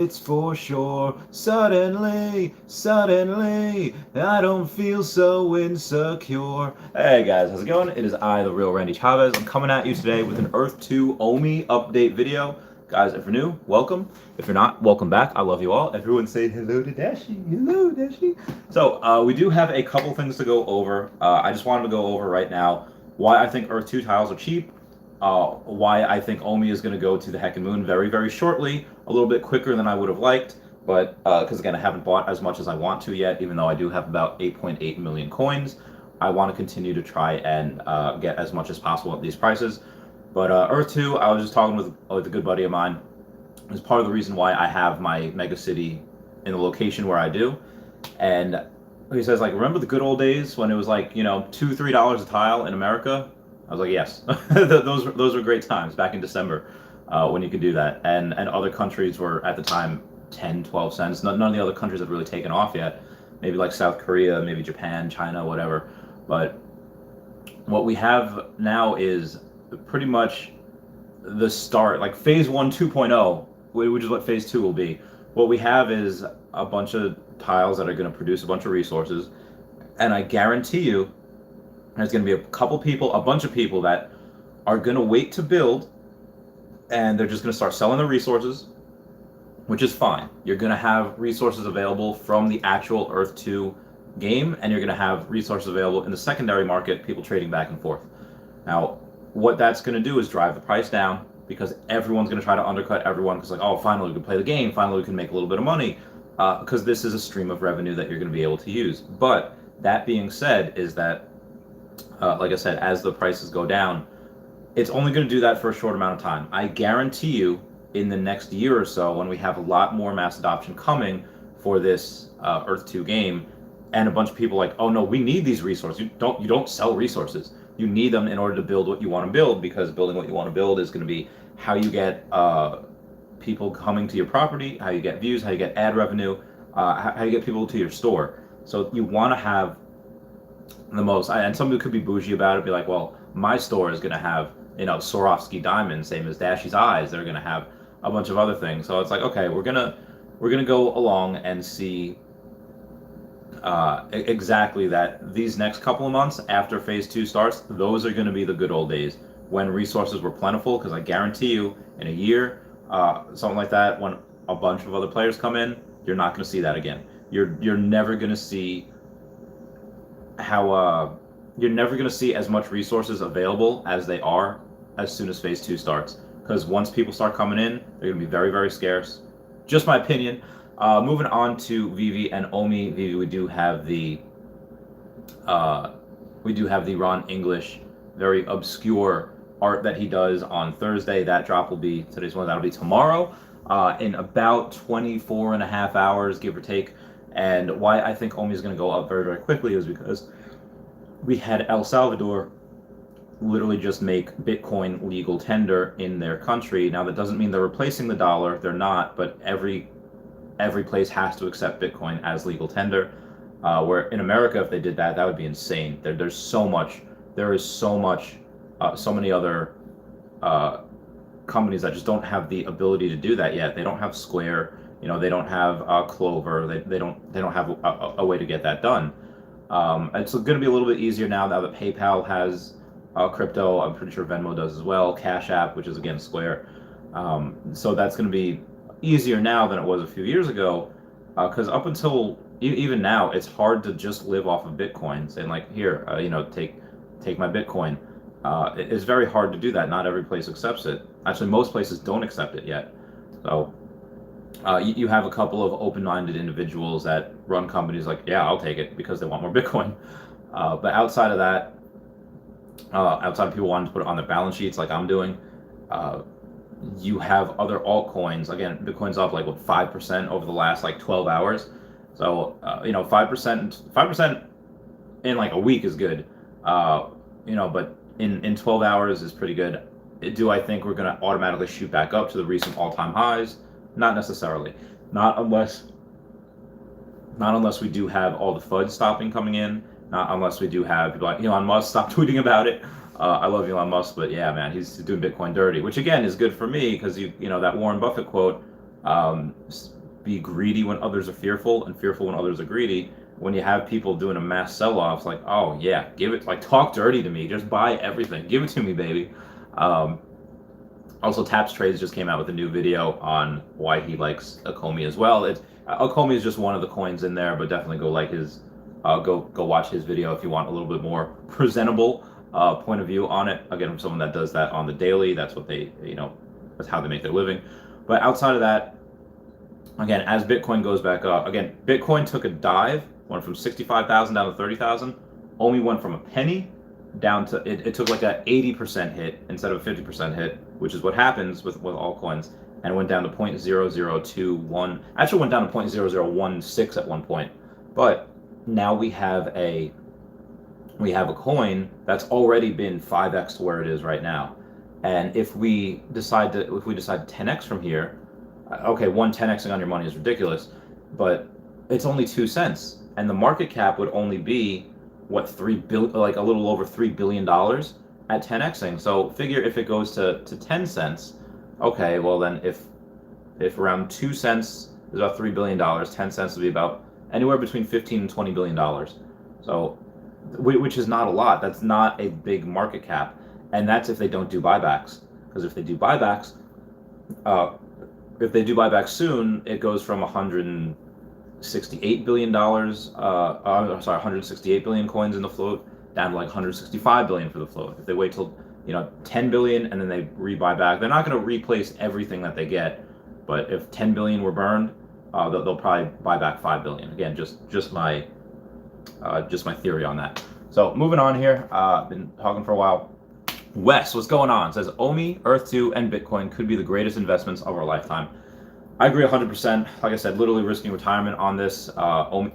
It's for sure. Suddenly, I don't feel so insecure. Hey guys, how's it going? It is I, the real Randy Chavez. I'm coming at you today with an Earth 2 OMI update video. Guys, if you're new, welcome. If you're not, welcome back. I love you all. Everyone say hello to Dashi. Hello, Dashi. So, we do have a couple things to go over. I just wanted to go over right now why I think Earth 2 tiles are cheap, why I think OMI is going to go to the heckin' moon very, very shortly, a little bit quicker than I would have liked, but because again, I haven't bought as much as I want to yet, even though I do have about 8.8 million coins. I want to continue to try and get as much as possible at these prices. But Earth 2, I was just talking with a good buddy of mine. It's part of the reason why I have my megacity in the location where I do. And he says, like, remember the good old days when it was like, you know, $2, $3 a tile in America? I was like, yes. those were great times back in December when you could do that. And other countries were at the time 10, 12 cents. None of the other countries had really taken off yet. Maybe like South Korea, maybe Japan, China, whatever. But what we have now is pretty much the start, like phase 1 2.0, which is what phase 2 will be. What we have is a bunch of tiles that are going to produce a bunch of resources, and I guarantee you there's going to be a bunch of people that are going to wait to build, and they're just going to start selling the resources, which is fine. You're going to have resources available from the actual Earth 2 game, and you're going to have resources available in the secondary market, people trading back and forth. Now, what that's going to do is drive the price down, because everyone's going to try to undercut everyone, because like, oh, finally we can play the game, finally we can make a little bit of money, because this is a stream of revenue that you're going to be able to use. But that being said, is that like I said, as the prices go down, it's only going to do that for a short amount of time. I guarantee you, in the next year or so, when we have a lot more mass adoption coming for this Earth 2 game, and a bunch of people like, oh no, we need these resources. You don't sell resources. You need them in order to build what you want to build, because building what you want to build is going to be how you get people coming to your property, how you get views, how you get ad revenue, how you get people to your store. So you want to have the most, and some people could be bougie about it, be like, well, my store is going to have, you know, Swarovski diamonds, same as Dashy's eyes. They're going to have a bunch of other things. So it's like, okay, we're gonna go along and see exactly that. These next couple of months after phase 2 starts, those are going to be the good old days when resources were plentiful, because I guarantee you, in a year, something like that, when a bunch of other players come in, you're not going to see that again. You're never going to see how you're never going to see as much resources available as they are as soon as phase 2 starts, because once people start coming in, they're going to be very, very scarce. Just my opinion. Moving on to VeVe and OMI. VeVe, we do have the Ron English, very obscure art that he does on Thursday. That drop will be today's one. That'll be tomorrow, in about 24 and a half hours, give or take. And why I think OMI is going to go up very, very quickly is because we had El Salvador literally just make Bitcoin legal tender in their country. Now, that doesn't mean they're replacing the dollar. They're not, but every place has to accept Bitcoin as legal tender. Where in America, if they did that, that would be insane. There is so many other companies that just don't have the ability to do that yet. They don't have Square. You know, they don't have Clover. They don't have a way to get that done. It's going to be a little bit easier now that PayPal has crypto. I'm pretty sure Venmo does as well. Cash App, which is again Square. So that's going to be easier now than it was a few years ago, because up until even now, it's hard to just live off of Bitcoin. Saying like, here, you know, take my Bitcoin. It's very hard to do that. Not every place accepts it. Actually, most places don't accept it yet. So you have a couple of open-minded individuals that run companies like, yeah, I'll take it, because they want more Bitcoin. But outside of that, outside of people wanting to put it on their balance sheets like I'm doing, you have other altcoins. Again, Bitcoin's up like, what, 5% over the last like 12 hours. So, you know, 5% in like a week is good. You know, but in 12 hours is pretty good. Do I think we're going to automatically shoot back up to the recent all-time highs? Not necessarily. Not unless we do have all the FUD stopping coming in. Not unless we do have people like Elon Musk stop tweeting about it. I love Elon Musk, but yeah, man, he's doing Bitcoin dirty, which again is good for me, because you know that Warren Buffett quote, be greedy when others are fearful and fearful when others are greedy. When you have people doing a mass sell-offs, like, oh yeah, give it, like, talk dirty to me, just buy everything, give it to me, baby. Also, Taps Trades just came out with a new video on why he likes Okomi as well. Okomi is just one of the coins in there, but definitely go like his, go watch his video if you want a little bit more presentable point of view on it. Again, from someone that does that on the daily, that's what they, that's how they make their living. But outside of that, again, as Bitcoin goes back up, again, Bitcoin took a dive, went from 65,000 down to 30,000. OMI went from a penny down to, it took like a 80% hit instead of a 50% hit, which is what happens with altcoins, and went down to 0.0021. Actually went down to 0.0016 at one point. But now we have a coin that's already been 5x to where it is right now. And if we decide to 10x from here, okay, 10xing on your money is ridiculous, but it's only 2 cents, and the market cap would only be what, like a little over $3 billion at 10xing. So figure if it goes to 10 cents, okay, well then if around 2 cents is about $3 billion, 10 cents would be about anywhere between 15 and $20 billion. So, which is not a lot. That's not a big market cap, and that's if they don't do buybacks. Because if they do buybacks, soon, it goes from $168 billion, 168 billion coins in the float down to like 165 billion for the float. If they wait till 10 billion and then they rebuy back, they're not going to replace everything that they get. But if 10 billion were burned, they'll probably buy back 5 billion. Again, just my theory on that. So moving on here, been talking for a while. Wes, what's going on? Says OMI, Earth2, and Bitcoin could be the greatest investments of our lifetime. I agree 100%. Like I said, literally risking retirement on this. OMI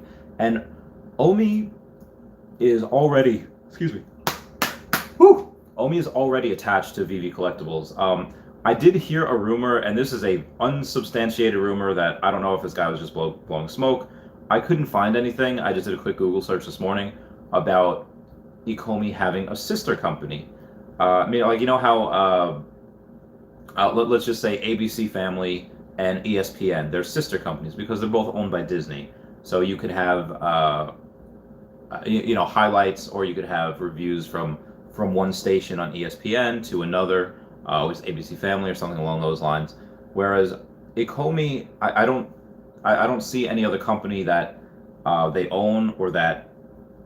is already, OMI is already attached to VeVe Collectibles. I did hear a rumor, and this is a unsubstantiated rumor that I don't know if this guy was just blowing smoke. I couldn't find anything. I just did a quick Google search this morning about Okomi having a sister company. I mean, like, how, let's just say ABC Family and ESPN, they're sister companies because they're both owned by Disney. So you could have, highlights, or you could have reviews from one station on ESPN to another, with ABC Family or something along those lines. Whereas Okomi, I don't see any other company that they own, or that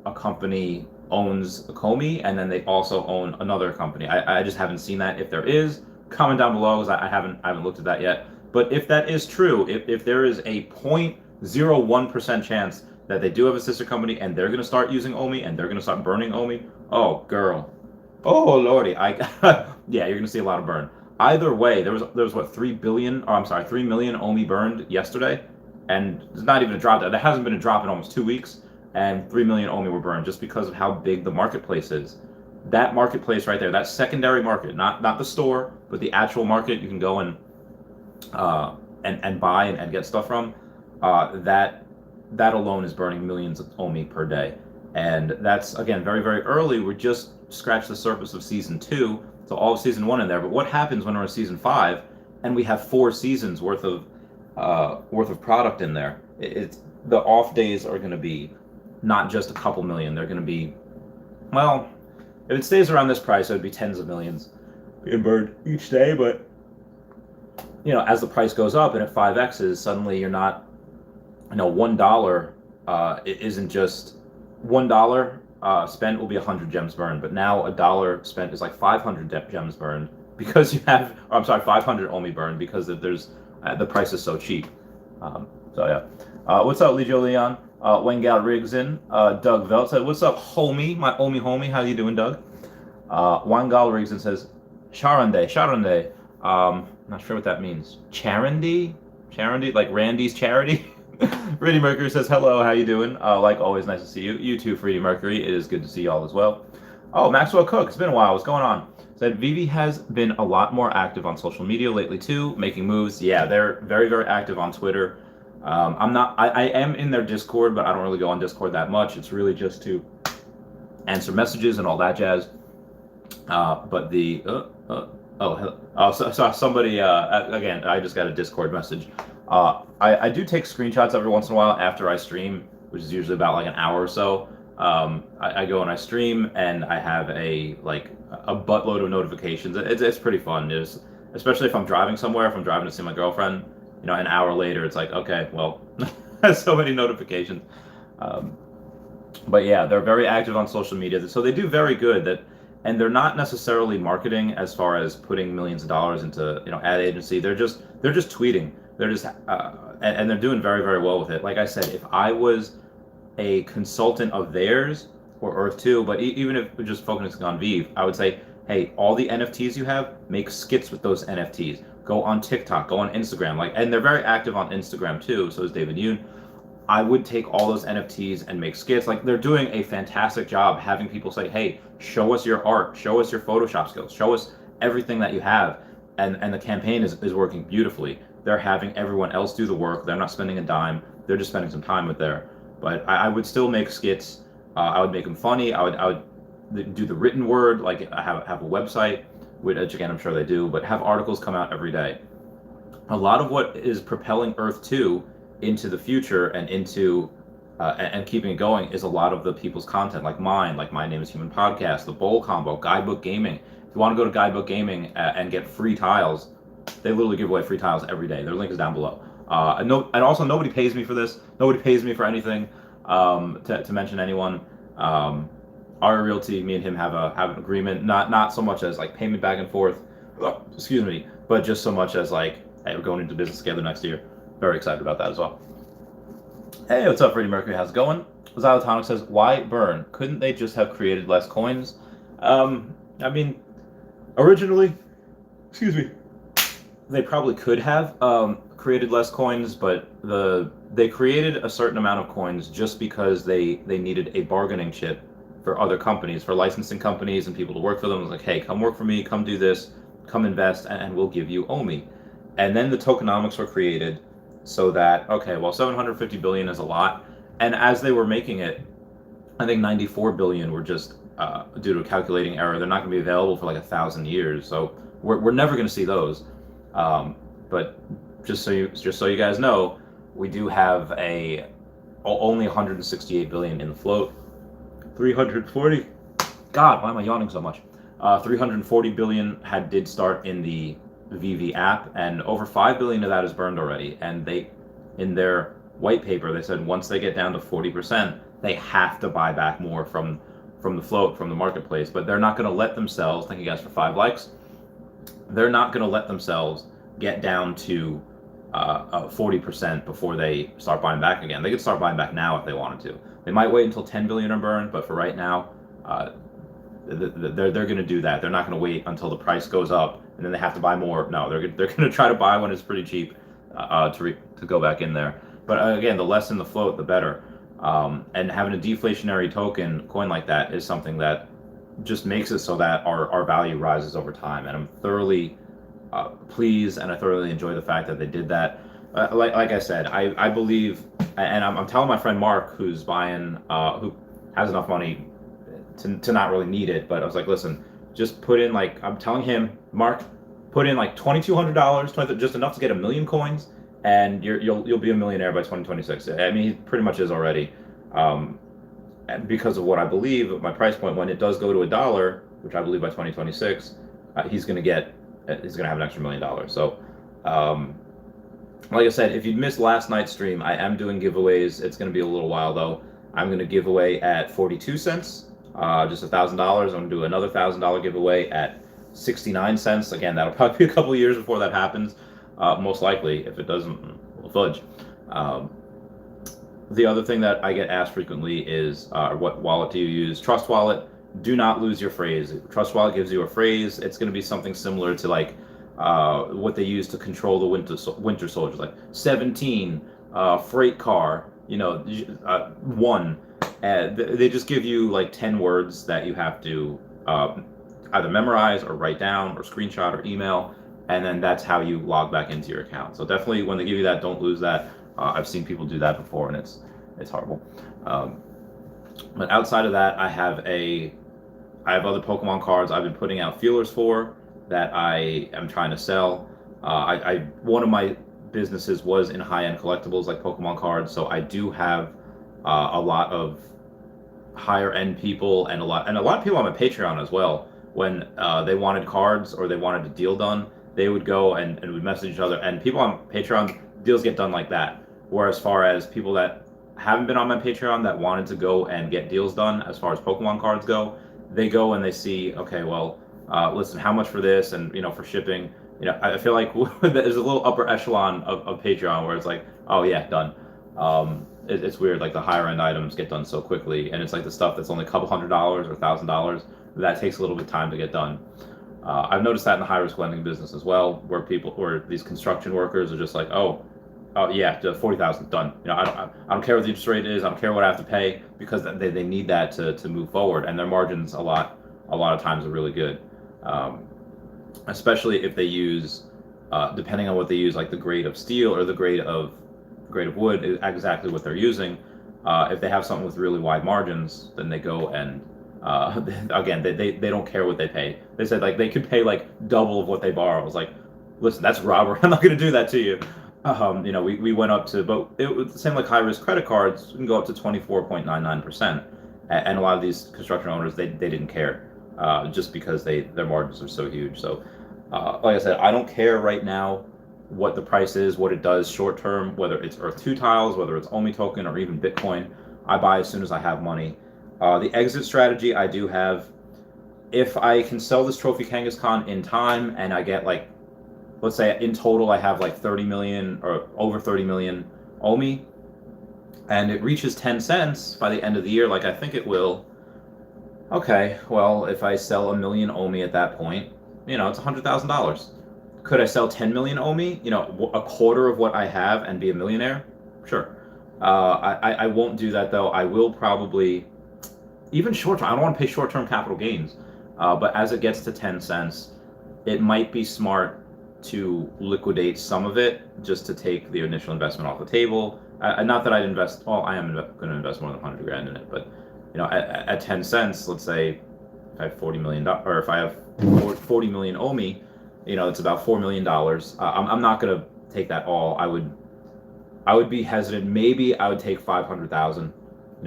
a company owns Okomi and then they also own another company. I just haven't seen that. If there is, comment down below, because I haven't looked at that yet. But if that is true, if there is a 0.01% chance that they do have a sister company and they're going to start using OMI and they're going to start burning OMI, oh girl, oh lordy, yeah, you're going to see a lot of burn. Either way, there was what, 3 million OMI burned yesterday, and there's not even a drop. There hasn't been a drop in almost 2 weeks, and 3 million OMI were burned just because of how big the marketplace is. That marketplace right there, that secondary market, not the store, but the actual market you can go and buy and get stuff from, that alone is burning millions of OMI per day. And that's, again, very, very early. We're just scratched the surface of season 2, so all of season 1 in there. But what happens when we're in season 5 and we have 4 seasons worth of product in there? The off days are going to be not just a couple million. They're going to be, well, if it stays around this price, it would be tens of millions being burned each day. But as the price goes up and it 5x's, suddenly you're not, $1 it isn't just $1 spent will be 100 gems burned, but now $1 spent is like 500 gems burned because you have, 500 OMI burned because there's the price is so cheap. So yeah. What's up, Legio Leon? Wengal Rigson, Doug Velt said, "What's up, homie? My OMI homie. How you doing, Doug?" Wengal Rigson says, Charande. Not sure what that means. Charity, like Randy's charity. Freddie Mercury says, "Hello, how you doing? Like always, nice to see you. You too, Freddie Mercury. It is good to see y'all as well." Oh, Maxwell Cook, it's been a while. What's going on? Said VeVe has been a lot more active on social media lately too, making moves. Yeah, they're very, very active on Twitter. I am in their Discord, but I don't really go on Discord that much. It's really just to answer messages and all that jazz. But the So somebody, again, I just got a Discord message. I do take screenshots every once in a while after I stream, which is usually about like an hour or so. I go and I stream, and I have a buttload of notifications. It's pretty fun. Especially if I'm driving somewhere, if I'm driving to see my girlfriend, an hour later, it's like, okay, well, so many notifications. Um, but yeah, they're very active on social media, so they do very good. And they're not necessarily marketing as far as putting millions of dollars into ad agency. They're just tweeting. They're just and they're doing very, very well with it. Like I said, if I was a consultant of theirs or Earth 2, but even if we're just focusing on VeVe, I would say, hey, all the NFTs you have, make skits with those NFTs. Go on TikTok, go on Instagram, and they're very active on Instagram too. So is David Yoon. I would take all those NFTs and make skits. Like, they're doing a fantastic job having people say, hey, show us your art, show us your Photoshop skills, show us everything that you have. And the campaign is working beautifully. They're having everyone else do the work. They're not spending a dime. They're just spending some time with there. But I would still make skits. I would make them funny. I would do the written word. Like, I have a website, which again, I'm sure they do, but have articles come out every day. A lot of what is propelling Earth 2 into the future and into and keeping it going is a lot of the people's content, like mine, like My Name is Human podcast, the Bowl Combo, Guidebook Gaming. If you want to go to Guidebook Gaming and get free tiles, they literally give away free tiles every day. Their link is down below. And also, nobody pays me for this. Nobody pays me for anything. To mention anyone, our Realty, me and him have an agreement. Not so much as like payment back and forth, excuse me, but just so much as like, hey, we're going into business together next year. Very excited about that as well. Hey, what's up, Freddie Mercury? How's it going? Xylotonic says, why burn? Couldn't they just have created less coins? I mean, originally, excuse me, they probably could have created less coins, but they created a certain amount of coins just because they needed a bargaining chip for other companies, for licensing companies and people to work for them. It was like, hey, come work for me, come do this, come invest, and we'll give you OMI. And then the tokenomics were created so that, okay, well, 750 billion is a lot. And as they were making it, I think 94 billion were just due to a calculating error. They're not going to be available for like 1,000 years. So we're never going to see those. But just so you guys know, we do have only 168 billion in the float. 340. God, why am I yawning so much? 340 billion did start in the VeVe app, and over 5 billion of that is burned already. And in their white paper, they said once they get down to 40%, they have to buy back more from the float, from the marketplace. But they're not going to let themselves, thank you guys for 5 likes, they're not going to let themselves get down to 40% before they start buying back again. They could start buying back now if they wanted to. They might wait until 10 billion are burned, but for right now, they're going to do that. They're not going to wait until the price goes up and then they have to buy more. No, they're going to try to buy when it's pretty cheap to go back in there. But again, the less in the float, the better. And having a deflationary coin like that is something that just makes it so that our value rises over time. And I'm thoroughly pleased, and I thoroughly enjoy the fact that they did that. Like I said, I believe, and I'm telling my friend Mark, who's buying, who has enough money to not really need it, but I was like, listen, just put in, like, I'm telling him, Mark, put in like $2,200, just enough to get 1 million coins, and you'll be a millionaire by 2026. I mean, he pretty much is already, because of what I believe, my price point, when it does go to $1, which I believe by 2026, he's gonna have an extra $1 million. So, like I said, if you missed last night's stream, I am doing giveaways. It's gonna be a little while though. I'm gonna give away at 42 cents. Just $1,000. I'm gonna do another $1,000 giveaway at 69 cents. Again, that'll probably be a couple of years before that happens. Most likely, if it doesn't, we'll fudge. The other thing that I get asked frequently is, what wallet do you use? Trust Wallet. Do not lose your phrase. Trust Wallet gives you a phrase. It's gonna be something similar to like what they use to control the winter soldiers, like 17, freight car, 1. They just give you like 10 words that you have to either memorize or write down or screenshot or email, and then that's how you log back into your account. So definitely, when they give you that, don't lose that. I've seen people do that before, and it's horrible. But outside of that, I have other Pokemon cards I've been putting out feelers for. that I am trying to sell. One of my businesses was in high-end collectibles like Pokemon cards, so I do have a lot of higher end people and a lot of people on my Patreon as well. When they wanted cards or they wanted a deal done, they would go and would message each other. And people on Patreon, deals get done like that. Whereas far as people that haven't been on my Patreon that wanted to go and get deals done as far as Pokemon cards go, they go and they see, okay, well, listen, how much for this, and for shipping. I feel like there's a little upper echelon of Patreon where it's like, oh yeah, done. It's weird, like the higher end items get done so quickly, and it's like the stuff that's only a couple $100s or $1,000 that takes a little bit of time to get done. I've noticed that in the high risk lending business as well, where these construction workers are just like, oh yeah, just 40,000 done. I don't care what the interest rate is. I don't care what I have to pay, because they need that to move forward, and their margins a lot of times are really good, especially if they use, depending on what they use, like the grade of steel or the grade of wood is exactly what they're using. If they have something with really wide margins, then they go and again, they don't care what they pay. They said like they could pay like double of what they borrow. I was like, listen, that's robbery. I'm not going to do that to you. We went up to, but it was the same like high risk credit cards. You can go up to 24.99%, and a lot of these construction owners they didn't care, just because their margins are so huge. So, like I said, I don't care right now what the price is, what it does short term, whether it's Earth 2 tiles, whether it's OMI token, or even Bitcoin. I buy as soon as I have money. The exit strategy I do have, if I can sell this Trophy Kangaskhan in time and I get like, let's say in total I have like 30 million or over 30 million OMI, and it reaches 10 cents by the end of the year, like I think it will. Okay, well, if I sell 1 million OMI at that point, it's $100,000. Could I sell 10 million OMI, a quarter of what I have, and be a millionaire? Sure. I won't do that though. I will probably, even short term, I don't want to pay short term capital gains, but as it gets to 10 cents, it might be smart to liquidate some of it just to take the initial investment off the table. Not that I'd invest, well, I am going to invest more than 100 grand in it, but at 10 cents, let's say if I have $40 million, or if I have 40 million OMI, it's about $4 million. I'm not going to take that all. I would be hesitant. Maybe I would take 500,000,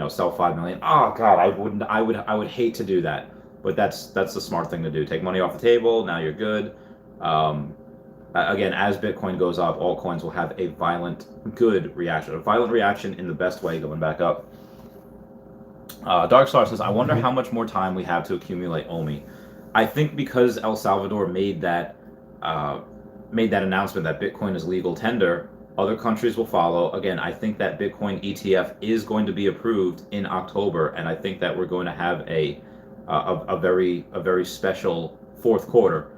sell 5 million. Oh God, I wouldn't. I would hate to do that, but that's the smart thing to do. Take money off the table. Now you're good. Again, as Bitcoin goes up, altcoins will have a good reaction. A violent reaction in the best way, going back up. Darkstar says, I wonder how much more time we have to accumulate OMI. I think because El Salvador made that announcement that Bitcoin is legal tender, other countries will follow. Again, I think that Bitcoin ETF is going to be approved in October, and I think that we're going to have a very special fourth quarter.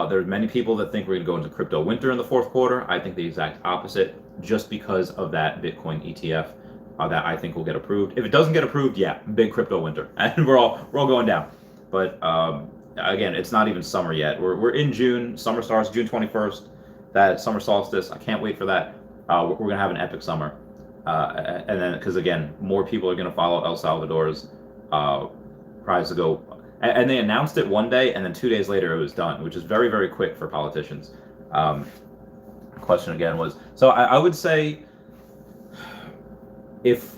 There's many people that think we're going to go into crypto winter in the fourth quarter. I think the exact opposite, just because of that Bitcoin ETF that I think will get approved. If it doesn't get approved, yeah, big crypto winter, and we're all going down. But again, it's not even summer yet. We're in June. Summer starts June 21st. That summer solstice. I can't wait for that. We're gonna have an epic summer, and then because again, more people are gonna follow El Salvador's prize to go. And they announced it one day, and then 2 days later it was done, which is very, very quick for politicians. Question again was, so I would say, if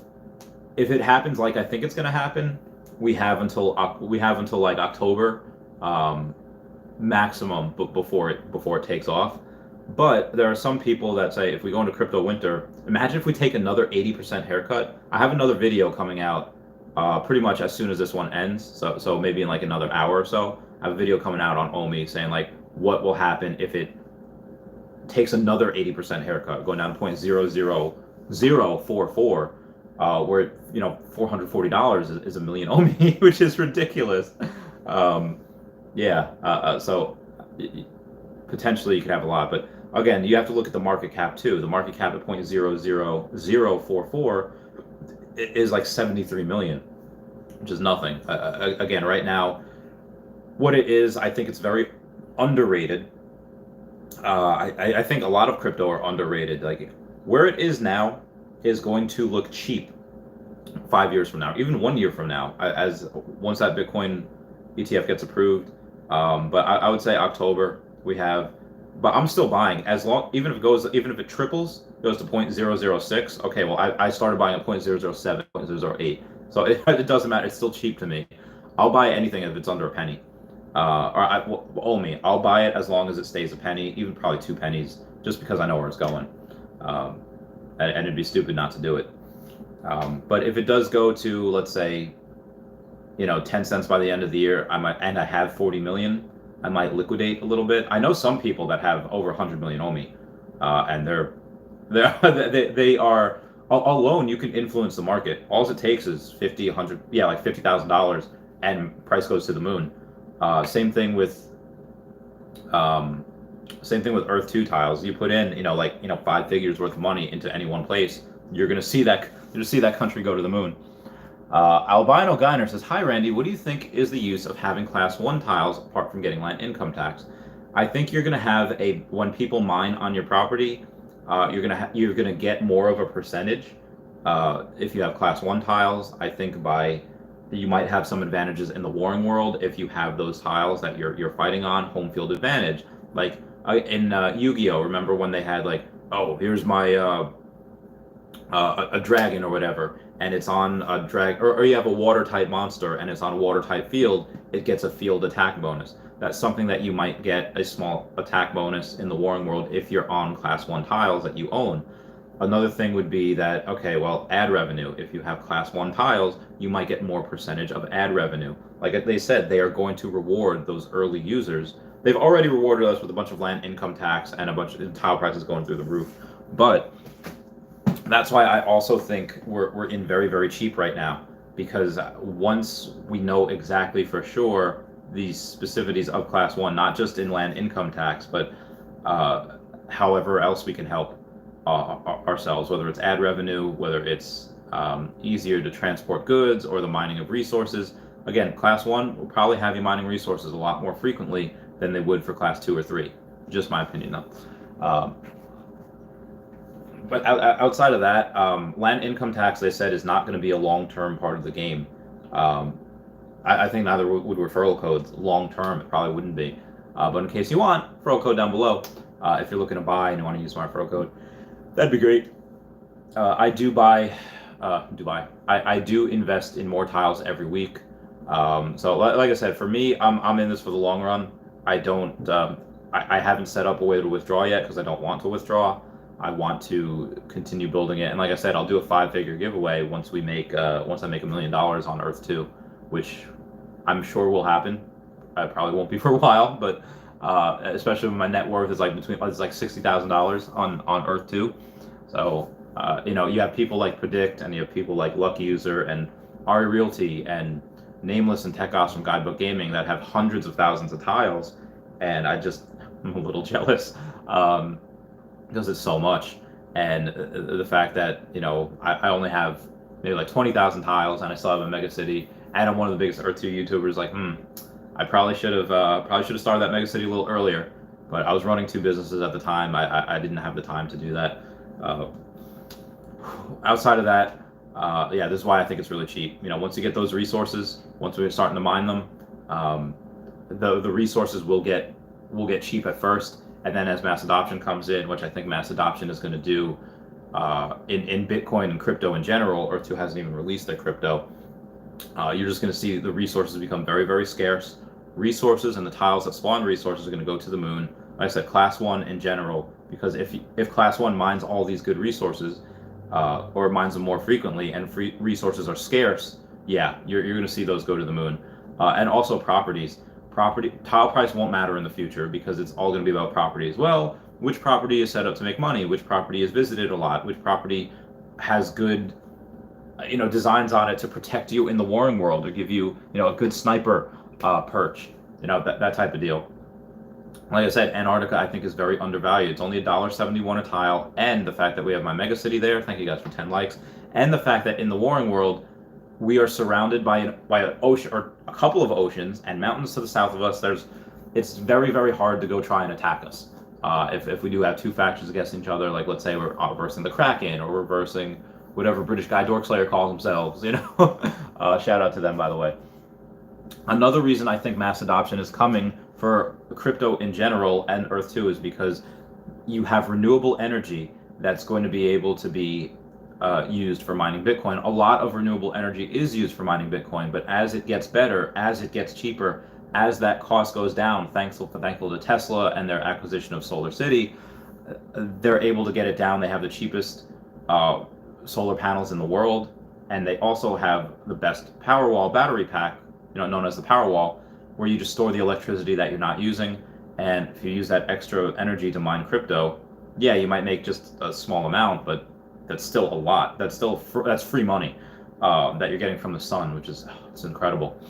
it happens like I think it's gonna happen, we have until like October maximum before it takes off. But there are some people that say, if we go into crypto winter, imagine if we take another 80% haircut. I have another video coming out pretty much as soon as this one ends, so maybe in like another hour or so. I have a video coming out on OMI saying like what will happen if it takes another 80% haircut, going down to 0.00044, where $440 is a million OMI, which is ridiculous. So potentially you could have a lot, but again, you have to look at the market cap too. The market cap at 0.00044 is like 73 million, which is nothing. Again, right now, what it is, I think it's very underrated. I think a lot of crypto are underrated. Like where it is now is going to look cheap 5 years from now, even 1 year from now, as once that Bitcoin ETF gets approved. But I would say October we have, but I'm still buying as long, even if it triples, goes to 0.006. Okay, well I started buying at 0.007, 0.008, so it doesn't matter. It's still cheap to me. I'll buy anything if it's under a penny. OMI, I'll buy it as long as it stays a penny, even probably 2 pennies, just because I know where it's going. And it'd be stupid not to do it. But if it does go to, let's say, 10 cents by the end of the year, and I have 40 million, I might liquidate a little bit. I know some people that have over 100 million OMI, and they are alone. You can influence the market. All it takes is 50, 100, yeah, like $50,000, and price goes to the moon. Same thing with Earth 2 tiles. You put in, 5 figures worth of money into any one place, you're gonna see that country go to the moon. Albino Geiner says, "Hi Randy, what do you think is the use of having Class 1 tiles apart from getting land income tax?" I think you're gonna have when people mine on your property, you're gonna get more of a percentage if you have Class 1 tiles. I think you might have some advantages in the warring world if you have those tiles that you're fighting on, home field advantage. Like in Yu-Gi-Oh, remember when they had like, oh, here's my a dragon or whatever, and it's on a or you have a water type monster and it's on a water type field, it gets a field attack bonus. That's something that you might get a small attack bonus in the warring world if you're on Class 1 tiles that you own. Another thing would be that, okay, well, ad revenue. If you have Class 1 tiles, you might get more percentage of ad revenue. Like they said, they are going to reward those early users. They've already rewarded us with a bunch of land income tax and a bunch of tile prices going through the roof. But that's why I also think we're in very, very cheap right now, because once we know exactly for sure the specificities of Class 1, not just in land income tax, but however else we can help ourselves, whether it's ad revenue, whether it's easier to transport goods, or the mining of resources. Again, Class 1 will probably have you mining resources a lot more frequently than they would for Class 2 or 3. Just my opinion, though. But outside of that, land income tax, they said, is not going to be a long-term part of the game. I think neither would referral codes long-term. It probably wouldn't be. But in case you want, referral code down below. If you're looking to buy and you want to use my referral code, that'd be great. I do invest in more tiles every week. So like I said, for me, I'm in this for the long run. I haven't set up a way to withdraw yet because I don't want to withdraw. I want to continue building it, and like I said, I'll do a 5-figure giveaway once I make $1 million on Earth 2, which I'm sure will happen. I probably won't be for a while, but especially when my net worth is like $60,000 on Earth 2. So you have people like Predict, and you have people like Lucky User and Ari Realty and Nameless and Techos from Guidebook Gaming that have hundreds of thousands of tiles, and I'm a little jealous. Because it's so much, and the fact that I only have maybe like 20,000 tiles, and I still have a Megacity, and I'm one of the biggest Earth 2 YouTubers. Like, I probably should have started that Megacity a little earlier, but I was running 2 businesses at the time. I didn't have the time to do that. Outside of that, yeah, this is why I think it's really cheap. Once you get those resources, once we're starting to mine them, the resources will get cheap at first. And then as mass adoption comes in, which I think mass adoption is going to do in Bitcoin and crypto in general, Earth 2 hasn't even released their crypto, you're just going to see the resources become very, very scarce. Resources and the tiles that spawn resources are going to go to the moon. Like I said, Class 1 in general, because if Class 1 mines all these good resources, or mines them more frequently, and free resources are scarce, yeah, you're going to see those go to the moon. And also properties. Tile price won't matter in the future because it's all going to be about properties. Well, which property is set up to make money? Which property is visited a lot? Which property has good, designs on it to protect you in the warring world, or give you, a good sniper perch, that type of deal. Like I said, Antarctica I think is very undervalued. It's only $1.71 a tile, and the fact that we have my Megacity there, thank you guys for 10 likes, and the fact that in the warring world, we are surrounded by an ocean, or a couple of oceans, and mountains to the south of us. It's very, very hard to go try and attack us. If we do have 2 factions against each other, like let's say we're versing the Kraken, or we're versing whatever British guy Dorkslayer calls themselves, shout out to them, by the way. Another reason I think mass adoption is coming for crypto in general and Earth 2 is because you have renewable energy that's going to be able to be used for mining Bitcoin. A lot of renewable energy is used for mining Bitcoin, but as it gets better, as it gets cheaper, as that cost goes down, thankful to Tesla and their acquisition of Solar City, they're able to get it down. They have the cheapest solar panels in the world, and they also have the best Powerwall battery pack, known as the Powerwall, where you just store the electricity that you're not using. And if you use that extra energy to mine crypto, yeah, you might make just a small amount, but that's still a lot. That's free money that you're getting from the sun, which is it's incredible.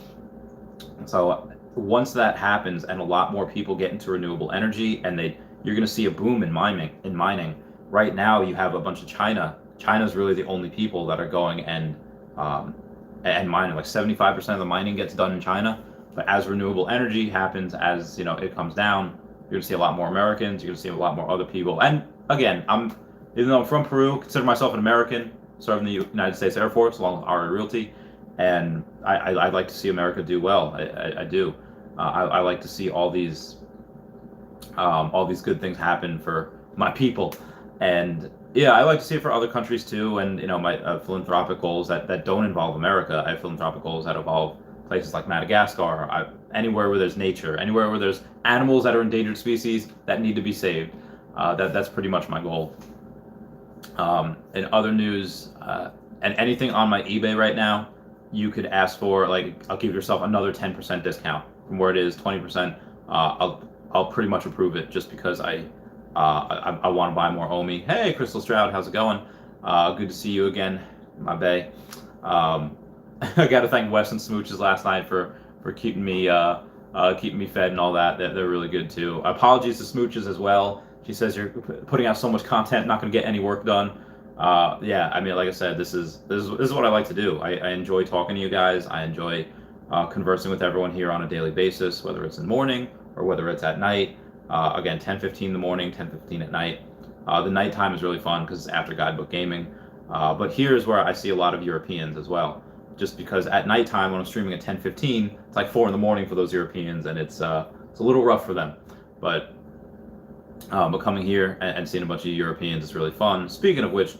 So once that happens, and a lot more people get into renewable energy, and you're going to see a boom in mining. Right now, you have a bunch of China. China's really the only people that are going and mining. Like 75% of the mining gets done in China. But as renewable energy happens, as it comes down, you're going to see a lot more Americans. You're going to see a lot more other people. And again, even though I'm from Peru, consider myself an American, serve in the United States Air Force along with RA Realty, and I'd like to see America do well. I do. I like to see all these good things happen for my people, and yeah, I like to see it for other countries too. And my philanthropic goals that don't involve America. I have philanthropic goals that involve places like Madagascar, anywhere where there's nature, anywhere where there's animals that are endangered species that need to be saved. That's pretty much my goal. In other news, and anything on my eBay right now, you could ask for, like, I'll give yourself another 10% discount from where it is, 20%. I'll pretty much approve it just because I want to buy more OMI. Hey, Crystal Stroud, how's it going? Good to see you again, my bae. I got to thank Wes and Smooches last night for keeping me fed and all that. They're really good too. Apologies to Smooches as well. She says you're putting out so much content, not going to get any work done. Yeah, I mean, like I said, this is what I like to do. I enjoy talking to you guys. I enjoy conversing with everyone here on a daily basis, whether it's in the morning or whether it's at night. Again, 10:15 in the morning, 10:15 at night. The nighttime is really fun because it's after Guidebook Gaming. But here's where I see a lot of Europeans as well. Just because at nighttime when I'm streaming at 10:15, it's like 4 in the morning for those Europeans, and it's a little rough for them. But coming here and seeing a bunch of Europeans is really fun. Speaking of which,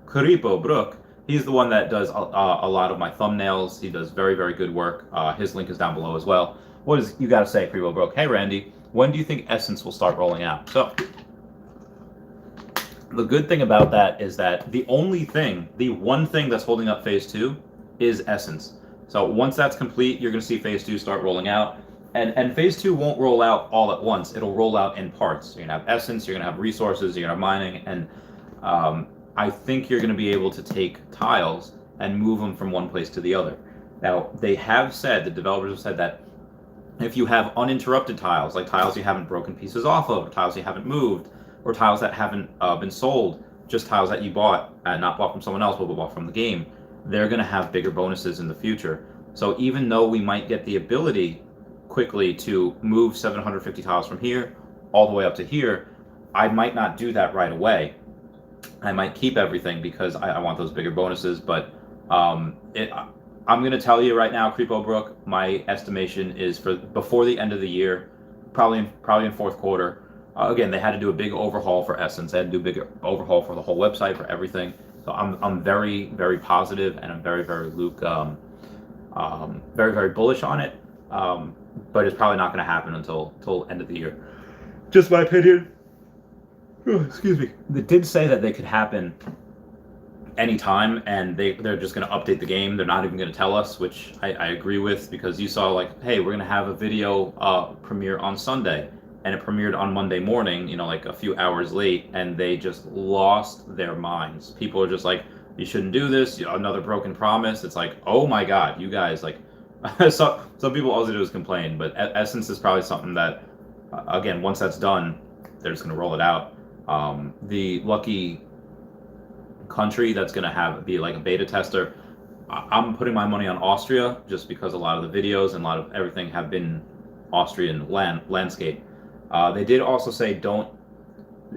KrepoBrooke, he's the one that does a lot of my thumbnails. He does very, very good work. His link is down below as well. What is you got to say, KrepoBrooke? Hey, Randy, when do you think Essence will start rolling out? So the good thing about that is that the one thing that's holding up Phase 2 is Essence. So once that's complete, you're going to see Phase 2 start rolling out. And Phase 2 won't roll out all at once. It'll roll out in parts. You're going to have Essence, you're going to have resources, you're going to have mining, and I think you're going to be able to take tiles and move them from one place to the other. Now, they have said, the developers have said that if you have uninterrupted tiles, like tiles you haven't broken pieces off of, or tiles you haven't moved, or tiles that haven't been sold, just tiles that you bought, not bought from someone else, but bought from the game, they're going to have bigger bonuses in the future. So even though we might get the ability quickly to move 750 tiles from here all the way up to here, I might not do that right away. I might keep everything because I want those bigger bonuses. But I'm going to tell you right now, KrepoBrooke, my estimation is for before the end of the year, probably in fourth quarter. Again, they had to do a big overhaul for Essence. They had to do a big overhaul for the whole website, for everything. So I'm very, very positive, and I'm very, very very, very bullish on it. But it's probably not going to happen until end of the year. Just my opinion. Oh, excuse me. They did say that they could happen anytime, and they're just going to update the game. They're not even going to tell us, which I agree with, because you saw, like, hey, we're going to have a video premiere on Sunday, and it premiered on Monday morning, like a few hours late, and they just lost their minds. People are just like, you shouldn't do this, another broken promise. It's like, oh my God, you guys, like, so some people all they do is complain, but Essence is probably something that, again, once that's done, they're just going to roll it out. The lucky country that's going to be like a beta tester, I'm putting my money on Austria, just because a lot of the videos and a lot of everything have been Austrian landscape. They did also say don't,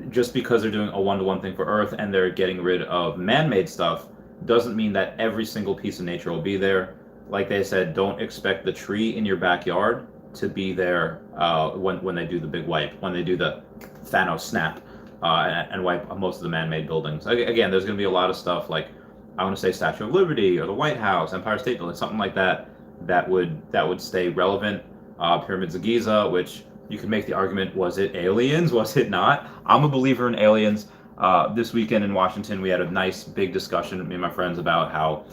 just because they're doing a one-to-one thing for Earth and they're getting rid of man-made stuff, doesn't mean that every single piece of nature will be there. like they said, don't expect the tree in your backyard to be there when they do the big wipe, when they do the Thanos snap and wipe most of the man-made buildings. Again, there's going to be a lot of stuff like, I want to say Statue of Liberty or the White House, Empire State Building, something like that. That would stay relevant. Pyramids of Giza, which you could make the argument, was it aliens? Was it not? I'm a believer in aliens. This weekend in Washington, we had a nice big discussion, me and my friends, about how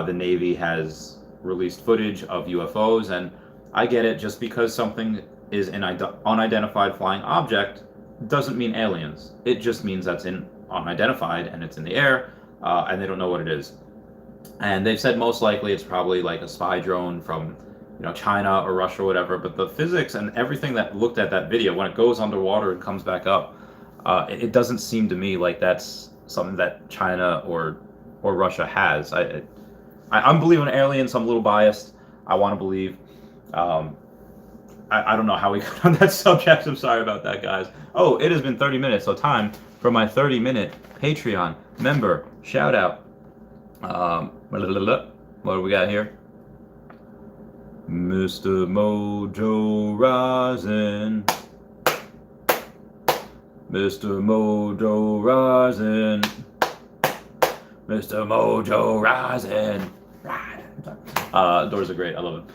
the Navy has released footage of UFOs, and I get it. Just because something is an unidentified flying object doesn't mean aliens. It just means that's unidentified and it's in the air, and they don't know what it is. And they've said most likely it's probably like a spy drone from China or Russia or whatever. But the physics and everything that looked at that video, when it goes underwater and comes back up, it doesn't seem to me like that's something that China or Russia has. I'm believing in aliens. I'm a little biased. I want to believe. I don't know how we got on that subject. I'm sorry about that, guys. Oh, it has been 30 minutes, so time for my 30-minute Patreon member shout out. What do we got here? Mr. Mojo Rising. Mr. Mojo Rising. Mr. Mojo Rising. Doors are great. I love it.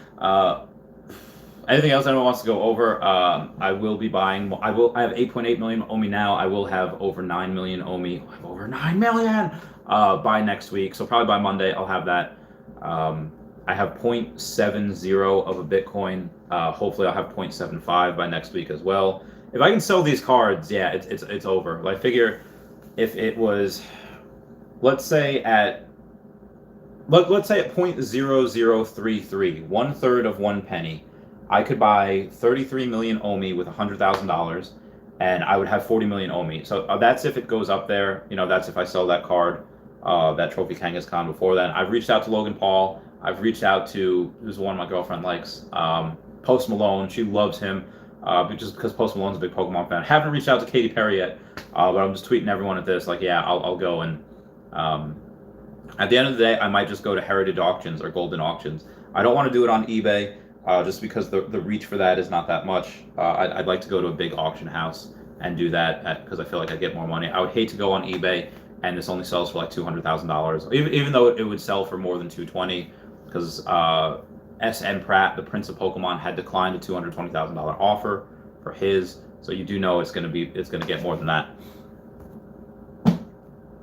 Anything else anyone wants to go over? I will be buying. I have 8.8 million OMI now. I will have over 9 million OMI. I have over 9 million by next week. So probably by Monday I'll have that. I have 0.70 of a Bitcoin. Hopefully I'll have 0.75 by next week as well. If I can sell these cards, yeah, it's over. I figure if it was, let's say at 0.0033, 1/3 of 1 penny, I could buy 33 million OMI with $100,000, and I would have 40 million OMI. So that's if it goes up there. That's if I sell that card, that Trophy Kangaskhan before then. I've reached out to Logan Paul. I've reached out to, who's the one my girlfriend likes, Post Malone. She loves him, just because Post Malone's a big Pokemon fan. Haven't reached out to Katy Perry yet, but I'm just tweeting everyone at this, like, yeah, I'll go. And at the end of the day, I might just go to Heritage Auctions or Golden Auctions. I don't want to do it on eBay, just because the reach for that is not that much. I'd like to go to a big auction house and do that because I feel like I get more money. I would hate to go on eBay and this only sells for like $200,000, even though it would sell for more than $220,000, because S.N. Pratt, the Prince of Pokemon, had declined a $220,000 offer for his. So you do know it's gonna get more than that.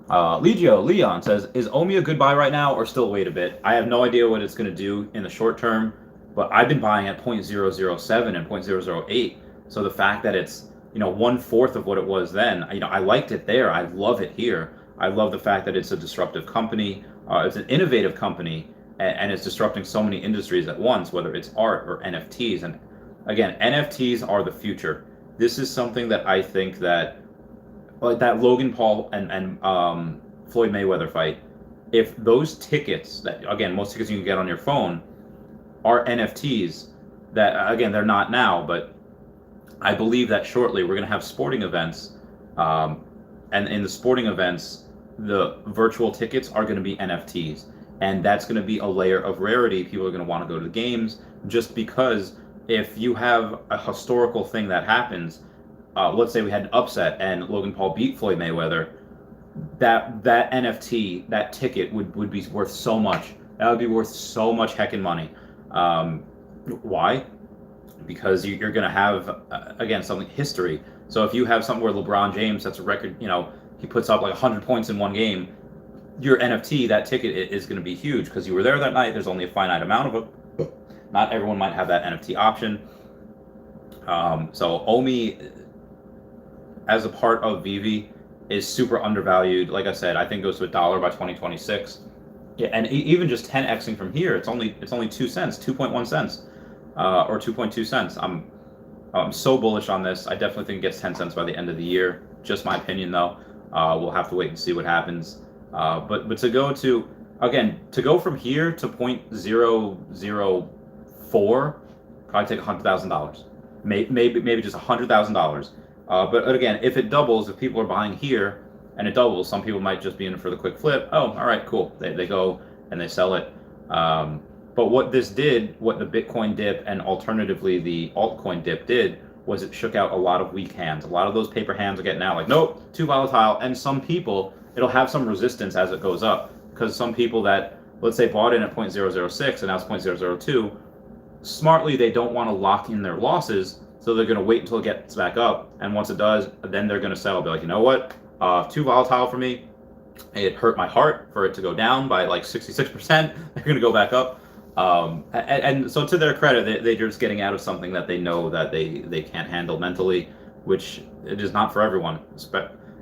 Leon says, is OMI a good buy right now or still wait a bit? I have no idea what it's gonna do in the short term, but I've been buying at 0.007 and 0.008. So the fact that it's 1/4 of what it was then, I liked it there. I love it here. I love the fact that it's a disruptive company. It's an innovative company, and it's disrupting so many industries at once, whether it's art or NFTs. And again, NFTs are the future. This is something that I think that, like that Logan Paul and Floyd Mayweather fight, if those tickets, that again, most tickets you can get on your phone, are NFTs, that again, they're not now, but I believe that shortly we're going to have sporting events, and in the sporting events, the virtual tickets are going to be NFTs, and that's going to be a layer of rarity. People are going to want to go to the games just because if you have a historical thing that happens, let's say we had an upset and Logan Paul beat Floyd Mayweather, that NFT, that ticket would be worth so much. That would be worth so much heckin' money. Why? Because you're going to have, again, something history. So if you have something where LeBron James sets a record, he puts up like 100 points in one game, your NFT, that ticket is going to be huge because you were there that night. There's only a finite amount of it. Not everyone might have that NFT option. So OMI, as a part of VeVe, is super undervalued. Like I said, I think it goes to $1 by 2026. Yeah, and even just 10xing from here, it's only 2 cents, 2.1 cents, or 2.2 cents. I'm so bullish on this. I definitely think it gets 10 cents by the end of the year. Just my opinion, though. We'll have to wait and see what happens. But to go from here to 0.004, probably take $100,000, maybe just $100,000. But again, if it doubles, if people are buying here and it doubles, some people might just be in for the quick flip. Oh, all right, cool. They go and they sell it. But what this did, what the Bitcoin dip and alternatively the altcoin dip did, was it shook out a lot of weak hands. A lot of those paper hands are getting out like, nope, too volatile. And some people, it'll have some resistance as it goes up, because some people that, let's say, bought in at 0.006 and now it's 0.002, smartly, they don't want to lock in their losses, so they're going to wait until it gets back up. And once it does, then they're going to settle. Be like, you know what? Too volatile for me. It hurt my heart for it to go down by like 66%. They're going to go back up. And so to their credit, they're just getting out of something that they know that they can't handle mentally, which it is not for everyone.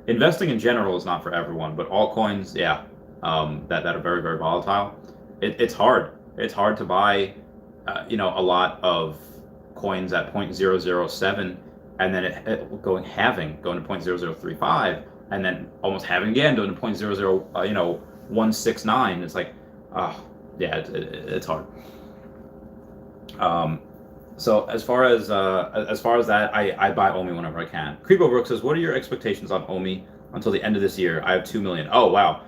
Investing in general is not for everyone, but altcoins, yeah, that are very, very volatile. It's hard. It's hard to buy, a lot of coins at 0.007, and then it going halving, going to 0.0035, and then almost halving again, going to 169. It's like, yeah, it's hard. So as far as that, I buy OMI whenever I can. KrepoBrooke says, what are your expectations on OMI until the end of this year? I have 2 million. Oh wow.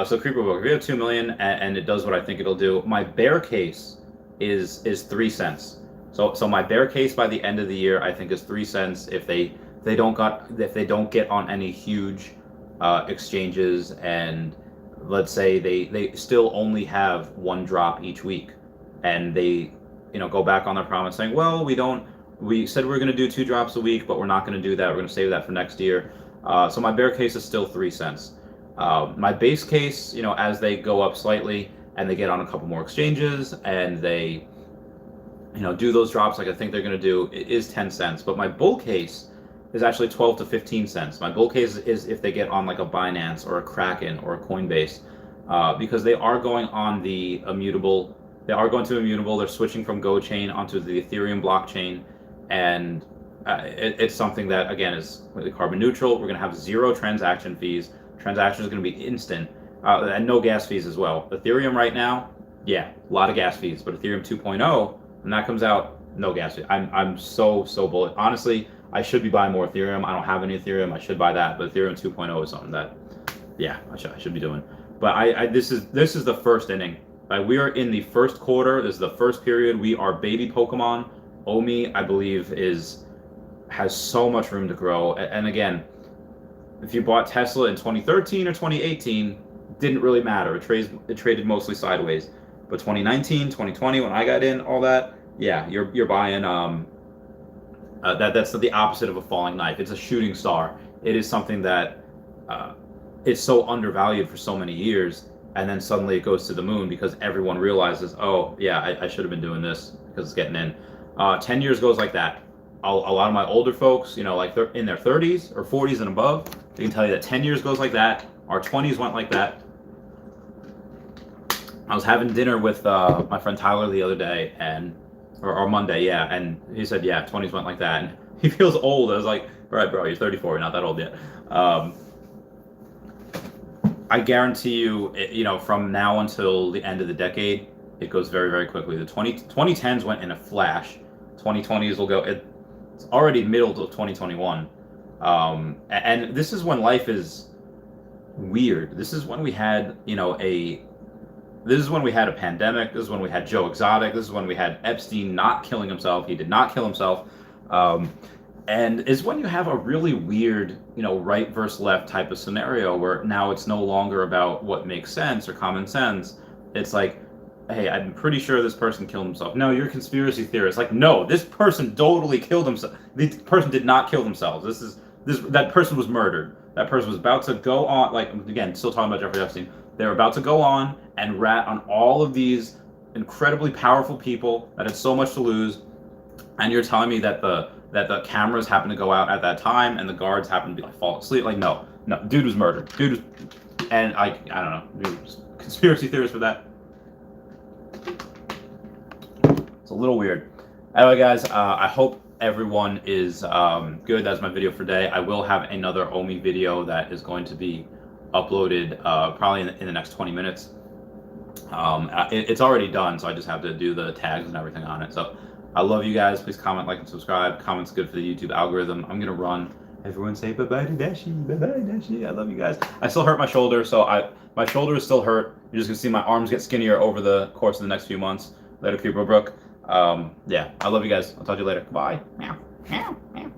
So KrepoBrooke, if you have 2 million and it does what I think it'll do, my bear case is 3 cents. So my bear case by the end of the year, I think, is 3 cents if they don't get on any huge exchanges, and let's say they still only have one drop each week, and they go back on their promise saying, well, we said we were going to do 2 drops a week, but we're not going to do that. We're going to save that for next year. So my bear case is still 3 cents. My base case, as they go up slightly and they get on a couple more exchanges and they do those drops like I think they're going to do, it is 10 cents. But my bull case is actually 12 to 15 cents. My bull case is if they get on like a Binance or a Kraken or a Coinbase, because they are going on the immutable. They are going to immutable. They're switching from Go chain onto the Ethereum blockchain, and it's something that, again, is completely carbon neutral. We're going to have 0 transaction fees. Transactions are going to be instant, and no gas fees as well. Ethereum right now, yeah, a lot of gas fees, but Ethereum 2.0, when that comes out, no gas fees. I'm so bullish. Honestly, I should be buying more Ethereum. I don't have any Ethereum. I should buy that, but Ethereum 2.0 is something that, yeah, I should be doing. But this is the first inning. We are in the first quarter. This is the first period. We are baby Pokemon. OMI, I believe, has so much room to grow. And again, if you bought Tesla in 2013 or 2018, didn't really matter. It traded mostly sideways. But 2019, 2020, when I got in, all that, yeah, you're buying. That's the opposite of a falling knife. It's a shooting star. It is something that it's so undervalued for so many years, and then suddenly it goes to the moon because everyone realizes, oh yeah, I should have been doing this because it's getting in. 10 years goes like that. A lot of my older folks, like they're in their 30s or 40s and above, they can tell you that 10 years goes like that. Our 20s went like that. I was having dinner with my friend Tyler the other day, or Monday, yeah, and he said, yeah, 20s went like that, and he feels old. I was like, all right, bro, you're 34, you're not that old yet. I guarantee you, from now until the end of the decade, it goes very, very quickly. The 2010s went in a flash. 2020s will go, it's already middle of 2021. And this is when life is weird. This is when we had, this is when we had a pandemic. This is when we had Joe Exotic. This is when we had Epstein not killing himself. He did not kill himself. And it's when you have a really weird, right versus left type of scenario where now it's no longer about what makes sense or common sense. It's like, hey, I'm pretty sure this person killed himself. No, you're a conspiracy theorist. Like, no, this person totally killed himself. This person did not kill themselves. That person was murdered. That person was about to go on, like, again, still talking about Jeffrey Epstein. They were about to go on and rat on all of these incredibly powerful people that had so much to lose. And you're telling me that the cameras happened to go out at that time and the guards happened to be like fall asleep? Like, no, dude was murdered. And I don't know, dude, conspiracy theories for that. It's a little weird. Anyway, guys, I hope everyone is good. That's my video for today. I will have another OMI video that is going to be uploaded probably in the next 20 minutes. It's already done, so I just have to do the tags and everything on it. So I love you guys. Please comment, like, and subscribe. Comment's good for the YouTube algorithm. I'm gonna run. Everyone say bye-bye to Dashi. Bye-bye, Dashi. I love you guys. I still hurt my shoulder, so my shoulder is still hurt. You're just gonna see my arms get skinnier over the course of the next few months. Later, KrepoBrooke. Yeah, I love you guys. I'll talk to you later. Bye. Meow. Meow. Meow.